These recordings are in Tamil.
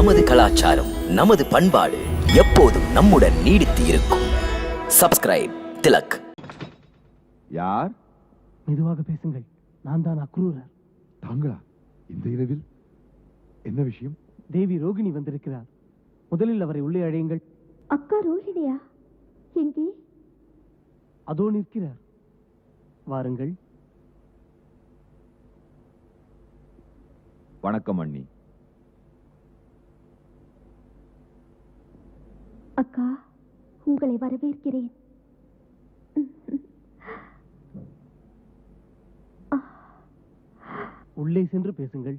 நமது கலாச்சாரம், நமது பண்பாடு எப்போதும் நம்முடன் நீடித்து இருக்கும். சப்ஸ்கிரைப் திலக். யார்? மெதுவாக பேசுங்கள். நான் தான் அக்ரூரர். தாங்களா? இந்த இரவில் என்ன விஷயம்? தேவி ரோகிணி வந்திருக்கிறார். முதலில் அவரை உள்ளே அழையுங்கள். அக்கா ரோஹிணியா? எங்கே? அதோ நிற்கிறார். வாருங்கள். வணக்கம் அண்ணி. அக்கா, உங்களை வரவேற்கிறேன். உள்ளே சென்று பேசுங்கள்.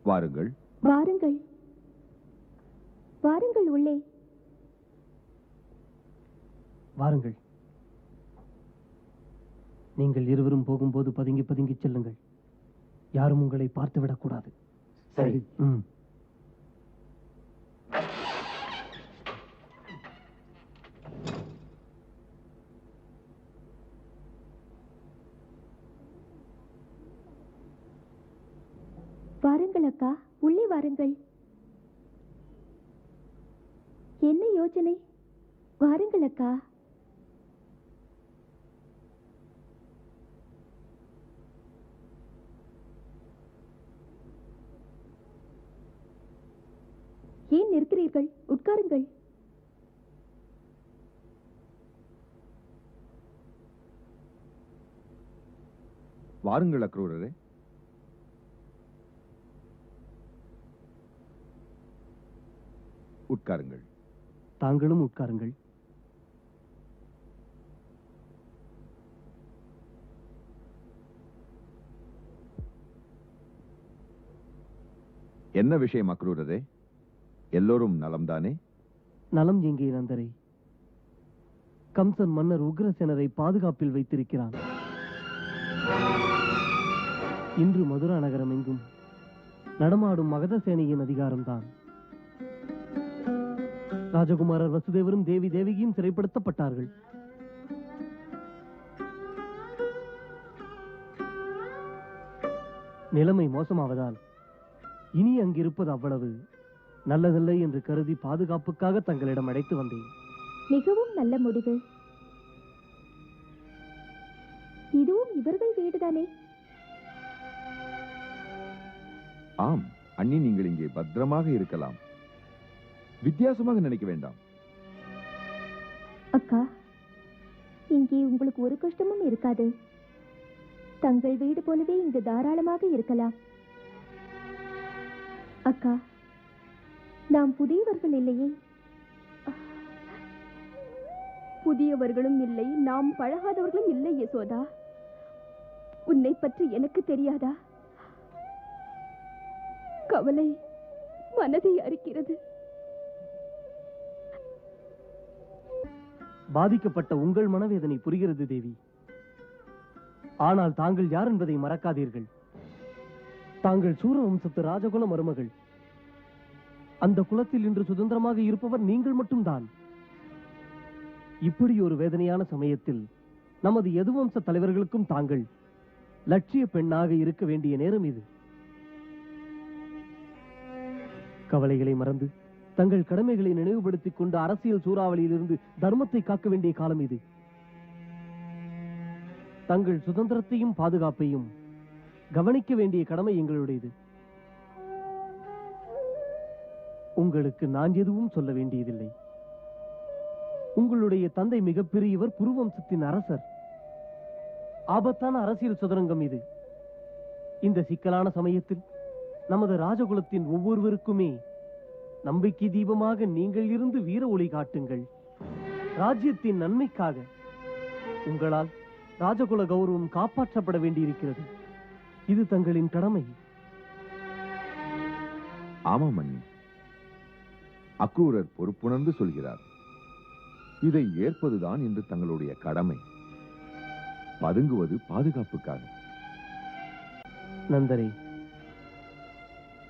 வாருங்கள். வாருங்கள், வாருங்கள் உள்ளே. வாருங்கள். நீங்கள் இருவரும் போகும்போது பதுங்கி பதுங்கி செல்லுங்கள். யாரும் உங்களை பார்த்துவிடக் கூடாது. சரி. வாருங்கள் அக்கா, உள்ளே வாருங்கள். என்ன யோசனை? வாருங்கள் அக்கா. ஏன் நிற்கிறீர்கள்? உட்காருங்கள். வாருங்கள் அக்ரூரரே. உட்காருங்கள். தாங்களும் உட்காருங்கள். என்ன விஷயம் அக்ரூரரே? எல்லோரும் நலம்தானே? நலம் எங்கே நந்தரை? கம்சன் மன்னர் உக்ரசேனரை பாதுகாப்பில் வைத்திருக்கிறான். இன்று மதுரா நகரம் எங்கும் நடமாடும் மகதசேனையின் அதிகாரம்தான். ராஜகுமாரர் வசுதேவரும் தேவி தேவியும் சிறைப்படுத்தப்பட்டார்கள். நிலைமை மோசமாவதால் இனி அங்கிருப்பது அவ்வளவு நல்லதில்லை என்று கருதி பாதுகாப்புக்காக தங்களிடம் அழைத்து வந்தேன். மிகவும் நல்ல முடிவு. இதுவும் இவர்கள் வீடுதானே? ஆம் அண்ணி, நீங்கள் இங்கே பத்திரமாக இருக்கலாம். வித்தியாசமாக நினைக்க வேண்டாம். அக்கா, இங்கே உங்களுக்கு ஒரு கஷ்டமும் இருக்காது. தங்கள் வீடு போலவே இங்கு தாராளமாக இருக்கலாம். அக்கா, நாம் புதியவர்கள் இல்லையே? புதியவர்களும் இல்லை, நாம் பழகாதவர்களும் இல்லை யசோதா. உன்னை பற்றி எனக்கு தெரியாதா? கவலை மனதை அரிக்கிறது. பாதிக்கப்பட்ட உங்கள் மனவேதனை புரிகிறது தேவி. ஆனால் தாங்கள் யார் என்பதை மறக்காதீர்கள். தாங்கள் சூரவம்சத்து ராஜகுல மருமகள். அந்த குலத்தில் இன்று சுதந்திரமாக இருப்பவர் நீங்கள் மட்டும்தான். இப்படி ஒரு வேதனையான சமயத்தில் நமது யதுவம்ச தலைவர்களுக்கும் தாங்கள் லட்சிய பெண்ணாக இருக்க வேண்டிய நேரம் இது. கவலைகளை மறந்து தங்கள் கடமைகளை நினைவுபடுத்திக் கொண்டு அரசியல் சூறாவளியில் இருந்து தர்மத்தை காக்க வேண்டிய காலம் இது. தங்கள் சுதந்திரத்தையும் பாதுகாப்பையும் கவனிக்க வேண்டிய கடமை எங்களுடையது. உங்களுக்கு நான் எதுவும் சொல்ல வேண்டியதில்லை. உங்களுடைய தந்தை மிகப்பெரியவர், குருவம்சத்தின் அரசர். ஆபத்தான அரசியல் சுதரங்கம் இது. இந்த சிக்கலான சமயத்தில் நமது ராஜகுலத்தின் ஒவ்வொருவருக்குமே நம்பிக்கை தீபமாக நீங்கள் இருந்து வீர ஒளி காட்டுங்கள். ராஜ்யத்தின் நன்மைக்காக உங்களால் ராஜகுல கௌரவம் காப்பாற்றப்பட வேண்டியிருக்கிறது. இது தங்களின் கடமை. ஆமாம் அண்ணி, அக்ரூரர் பொறுப்புணர்ந்து சொல்கிறார். இதை ஏற்பதுதான் இன்று தங்களுடைய கடமை. பதுங்குவது பாதுகாப்புக்காக. நந்தரே,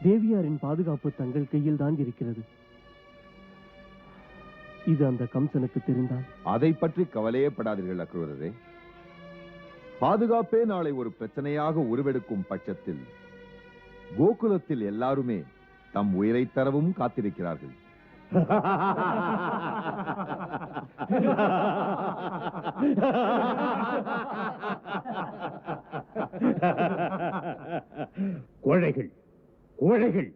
தேவியாரின் பாதுகாப்பு தங்கள் கையில் தான் இருக்கிறது. இது அந்த கம்சனுக்கு தெரிந்தால்? அதை பற்றி கவலையே படாதீர்கள் அக்ரூரரே. பாதுகாப்பே நாளை ஒரு பிரச்சனையாக உருவெடுக்கும் பட்சத்தில் கோகுலத்தில் எல்லாருமே தம் உயிரை தரவும் காத்திருக்கிறார்கள். கோழைகள் கோழைகள்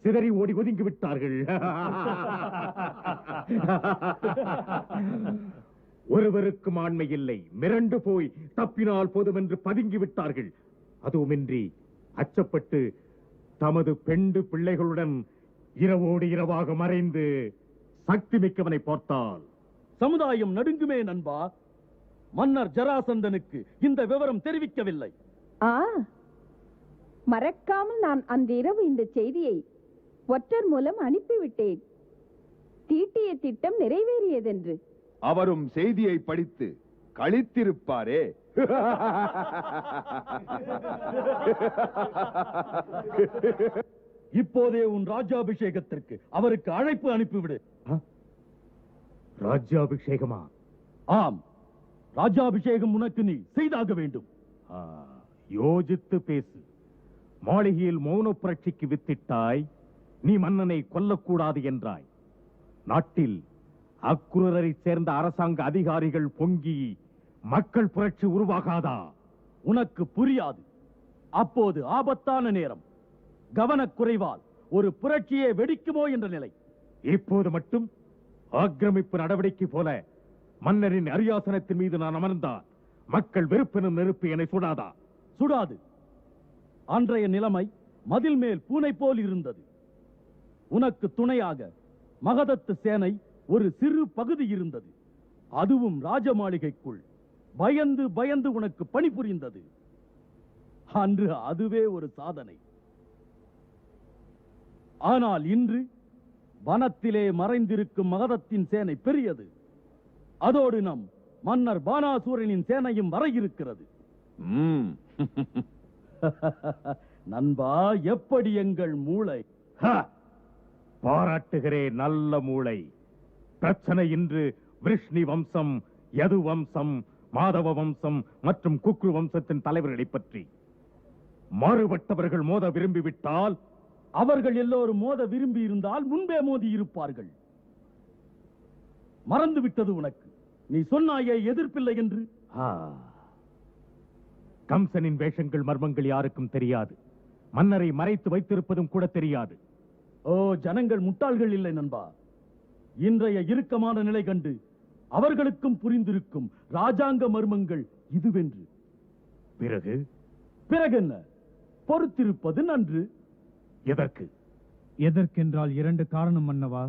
சிதறி ஓடி ஒதுங்கி விட்டார்கள். ஒருவருக்கும் ஆண்மை இல்லை, மிரண்டு போய் தப்பினால் போதும் என்று பதுங்கி விட்டார்கள். அதுவுமின்றி அச்சப்பட்டு தமது பெண்டு பிள்ளைகளுடன் இரவோடு இரவாக மறைந்து சக்தி மிக்கவனை பார்த்தால் சமுதாயம் நடுங்குமே நண்பா. மன்னர் ஜராசந்தனுக்கு இந்த விவரம் தெரிவிக்கவில்லை. மறக்காமல் நான் அன்றிரவு இந்த செய்தியை ஒற்றர் மூலம் அனுப்பிவிட்டேன். தீட்டிய திட்டம் நிறைவேறியதென்று. அவரும் செய்தியை படித்து களித்திருப்பாரே. இப்போதே உன் ராஜாபிஷேகத்திற்கு அவருக்கு அழைப்பு அனுப்பிவிடு. ராஜ்யாபிஷேகமா? ஆம், ராஜாபிஷேகம் உனக்கு நீ செய்தாக வேண்டும். யோசித்து பேசு. மாளிகையில் மௌன புரட்சிக்கு வித்திட்டாய். நீ மன்னனை கொல்லக்கூடாது என்றாய். நாட்டில் அக்குரரை சேர்ந்த அரசாங்க அதிகாரிகள் பொங்கி மக்கள் புரட்சி உருவாகாதா? உனக்கு புரியாது. அப்போது ஆபத்தான நேரம். கவனக்குறைவால் ஒரு புரட்சியே வெடிக்குமோ என்ற நிலை. இப்போது மட்டும் ஆக்கிரமிப்பு நடவடிக்கை போல மன்னரின் அரியாசனத்தின் மீது நான் அமர்ந்தால் மக்கள் வெறுப்பெனும் நெருப்பு என்னை சுடாதா? சுடாது. அன்றைய நிலைமை மதில் மேல் பூனை போல் இருந்தது. உனக்கு துணையாக மகதத்து சேனை ஒரு சிறு பகுதி இருந்தது. அதுவும் ராஜ மாளிகைக்குள் பயந்து பயந்து உனக்கு பணிபுரிந்தது. அன்று அதுவே ஒரு சாதனை. ஆனால் இன்று வனத்திலே மறைந்திருக்கும் மகதத்தின் சேனை பெரியது. அதோடு நம் மன்னர் பானாசூரனின் சேனையும் வர இருக்கிறது. நண்பா, எப்படி எங்கள் மூளை? பாராட்டுகிறேன், நல்ல மூளை. பிரச்சனை இன்று விருஷ்ணி வம்சம், யது வம்சம், மாதவ வம்சம் மற்றும் குக்ரு வம்சத்தின் தலைவர்களை பற்றி. மாறுபட்டவர்கள் மோத விரும்பிவிட்டால், அவர்கள் எல்லோரும் மோத விரும்பி இருந்தால் முன்பே மோதி இருப்பார்கள். மறந்து விட்டது உனக்கு. நீ சொன்னாயே எதிர்ப்பில்லை என்று. கம்சனின் வேஷங்கள் மர்மங்கள் யாருக்கும் தெரியாது. மன்னரை மறைத்து வைத்திருப்பதும் கூட தெரியாது. ஓ, ஜனங்கள் முட்டாள்கள் இல்லை நண்பா. இன்றைய இறுக்கமான நிலை கண்டு அவர்களுக்கும் புரிந்திருக்கும் ராஜாங்க மர்மங்கள் இதுவென்று. பிறகு பிறகென்ன? பொறுத்திருப்பது நன்று. எதற்கு? எதற்கென்றால் 2 காரணம் மன்னவா.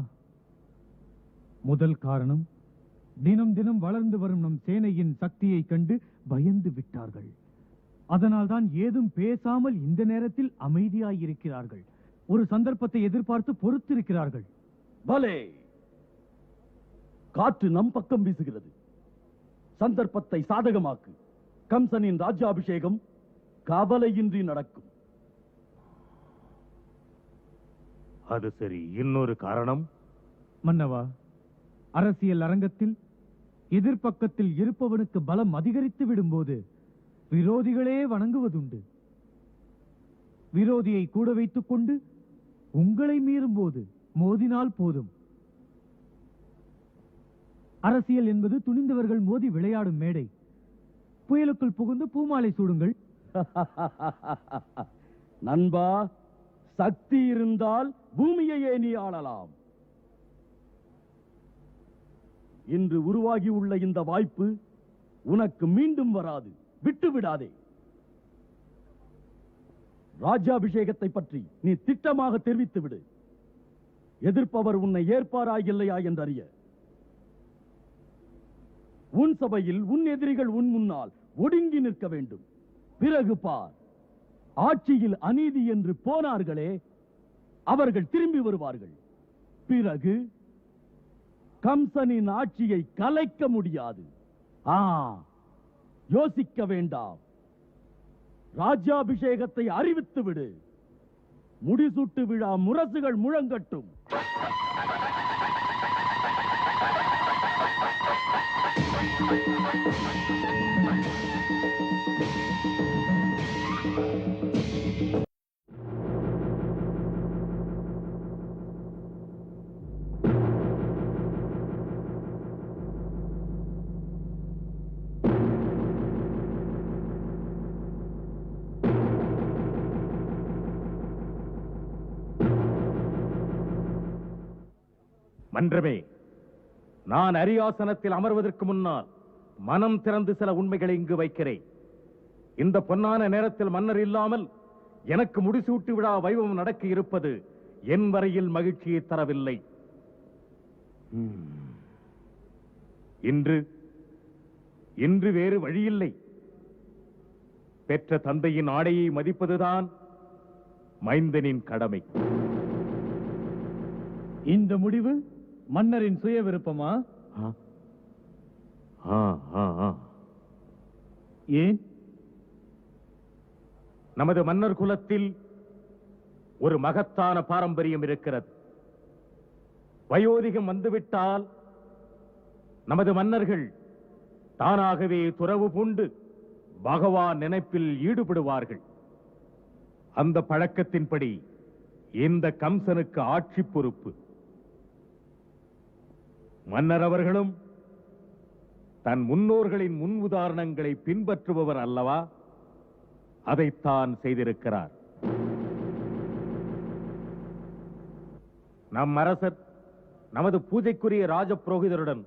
முதல் காரணம், தினம் தினம் வளர்ந்து வரும் நம் சேனையின் சக்தியை கண்டு பயந்து விட்டார்கள். அதனால்தான் ஏதும் பேசாமல் இந்த நேரத்தில் அமைதியாயிருக்கிறார்கள். ஒரு சந்தர்ப்பத்தை எதிர்பார்த்து பொறுத்திருக்கிறார்கள். பலே, காற்று நம் பக்கம் வீசுகிறது. சந்தர்ப்பத்தை சாதகமாக்கு. கம்சனின் ராஜ்யாபிஷேகம் கவலையின்றி நடக்கும். அது சரி, இன்னொரு காரணம்? மன்னவா, அரசியல் அரங்கத்தில் எதிர்பக்கத்தில் இருப்பவனுக்கு பலம் அதிகரித்து விடும்போது விரோதிகளே வணங்குவதுண்டு. விரோதியை கூட வைத்துக் கொண்டு உங்களை மீறும் போது மோதினால் போதும். அரசியல் என்பது துணிந்தவர்கள் மோதி விளையாடும் மேடை. புயலுக்குள் புகுந்து பூமாலை சூடுங்கள். நண்பா, சக்தி இருந்தால் பூமியையே நீ ஆளலாம். இன்று உருவாகி உள்ள இந்த வாய்ப்பு உனக்கு மீண்டும் வராது. விட்டு விடாதே. ராஜ்யாபிஷேகத்தை பற்றி நீ திட்டமாக தெரிவித்து விடு. எதிர்ப்பவர் உன்னை ஏற்பாரா இல்லையா என்றறிய. உன் சபையில் உன் எதிரிகள் உன் முன்னால் ஒடுங்கி நிற்க வேண்டும். பிறகு பார், ஆட்சியில் அநீதி என்று போனார்களே, அவர்கள் திரும்பி வருவார்கள். பிறகு கம்சனின் ஆட்சியை கலைக்க முடியாது. யோசிக்க வேண்டாம். ராஜ்யாபிஷேகத்தை அறிவித்து விடு. முடிசூட்டு விழா முரசுகள் முழங்கட்டும். மன்றமே, நான் அரியாசனத்தில் அமர்வதற்கு முன்னால் மனம் திறந்து சில உண்மைகளை இங்கு வைக்கிறேன். இந்த பொன்னான நேரத்தில் மன்னர் இல்லாமல் எனக்கு முடிசூட்டு விழா வைபவம் நடக்க இருப்பது என் வரையில் மகிழ்ச்சியை தரவில்லை. இன்று வேறு வழியில்லை. பெற்ற தந்தையின் ஆடையை மதிப்பதுதான் மைந்தனின் கடமை. இந்த முடிவு மன்னரின் சுய விருப்பமா? ஏன்? நமது மன்னர் குலத்தில் ஒரு மகத்தான பாரம்பரியம் இருக்கிறது. வயோதிகம் வந்துவிட்டால் நமது மன்னர்கள் தானாகவே துறவு பூண்டு பகவான் நினைப்பில் ஈடுபடுவார்கள். அந்த பழக்கத்தின்படி இந்த கம்சனுக்கு ஆட்சி பொறுப்பு. மன்னர் அவர்களும் தன் முன்னோர்களின் முன் உதாரணங்களை பின்பற்றுபவர் அல்லவா? அதைத்தான் செய்திருக்கிறார். நம் அரசர் நமது பூஜைக்குரிய ராஜபுரோகிதருடன்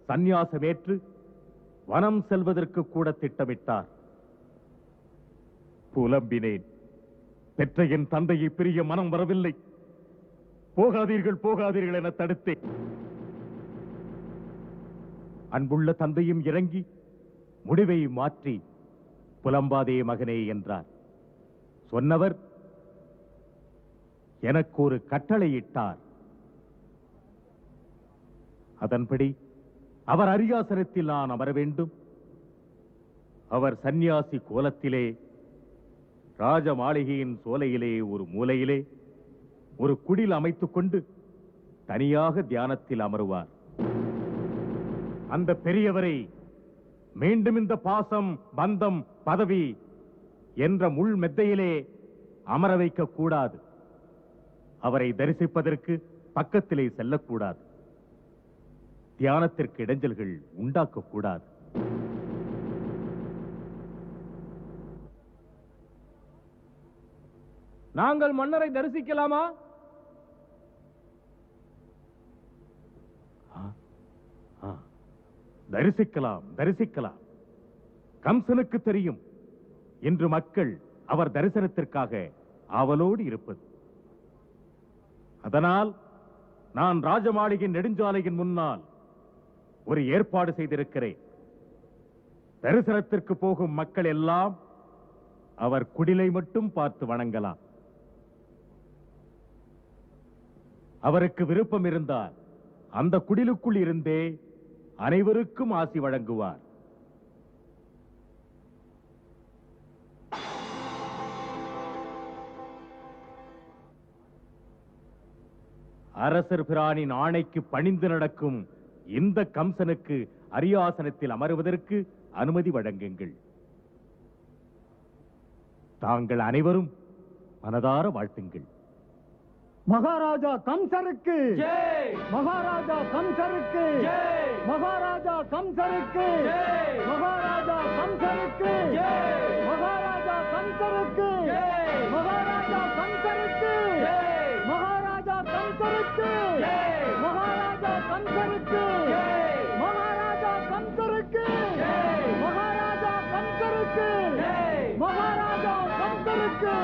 சந்நியாசமேற்று வனம் செல்வதற்கு கூட திட்டமிட்டார். புலம்பினேன். பெற்ற என் தந்தையை பிரிய மனம் வரவில்லை. போகாதீர்கள் போகாதீர்கள் என தடுத்தேன். அன்புள்ள தந்தையும் இறங்கி முடிவை மாற்றி புலம்பாதே மகனே என்றார். சொன்னவர் எனக்கு ஒரு கட்டளையிட்டார். அதன்படி அவர் அரியாசனத்தில் நான் அமர வேண்டும். அவர் சந்நியாசி கோலத்திலே ராஜ மாளிகையின் சோலையிலே ஒரு மூலையிலே ஒரு குடில் அமைத்துக் கொண்டு தனியாக தியானத்தில் அமருவார். அந்த பெரியவரை மீண்டும் இந்த பாசம், பந்தம், பதவி என்ற முள் மெத்தையிலே அமர வைக்க கூடாது. அவரை தரிசிப்பதற்கு பக்கத்திலே செல்லக்கூடாது. தியானத்திற்கு இடைஞ்சல்கள் உண்டாக்கக்கூடாது. நாங்கள் மன்னரை தரிசிக்கலாமா? தரிசிக்கலாம், தரிசிக்கலாம். கம்சனுக்கு தெரியும் இன்று மக்கள் அவர் தரிசனத்திற்காக ஆவலோடு இருப்பது. அதனால் நான் ராஜமாளிகை நெடுஞ்சாலையின் முன்னால் ஒரு ஏற்பாடு செய்திருக்கிறேன். தரிசனத்திற்கு போகும் மக்கள் எல்லாம் அவர் குடிலை மட்டும் பார்த்து வணங்கலாம். அவருக்கு விருப்பம் இருந்தால் அந்த குடிலுக்குள் இருந்தே அனைவருக்கும் ஆசி வழங்குவார். அரசர் பிரானின் ஆணைக்கு பணிந்து நடக்கும் இந்த கம்சனுக்கு அரியாசனத்தில் அமருவதற்கு அனுமதி வழங்குங்கள். தாங்கள் அனைவரும் மனதார வாழ்த்துங்கள். மகாராஜா கம்சருக்கு மகாராஜா கம்சருக்கு மகாராஜா கம்சருக்கு மகாராஜா கம்சருக்கு மகாராஜா கம்சருக்கு மகாராஜா கம்சருக்கு மகாராஜா கம்சருக்கு மகாராஜா கம்சருக்கு மகாராஜா கம்சருக்கு மகாராஜா கம்சருக்கு மகாராஜா கம்சருக்கு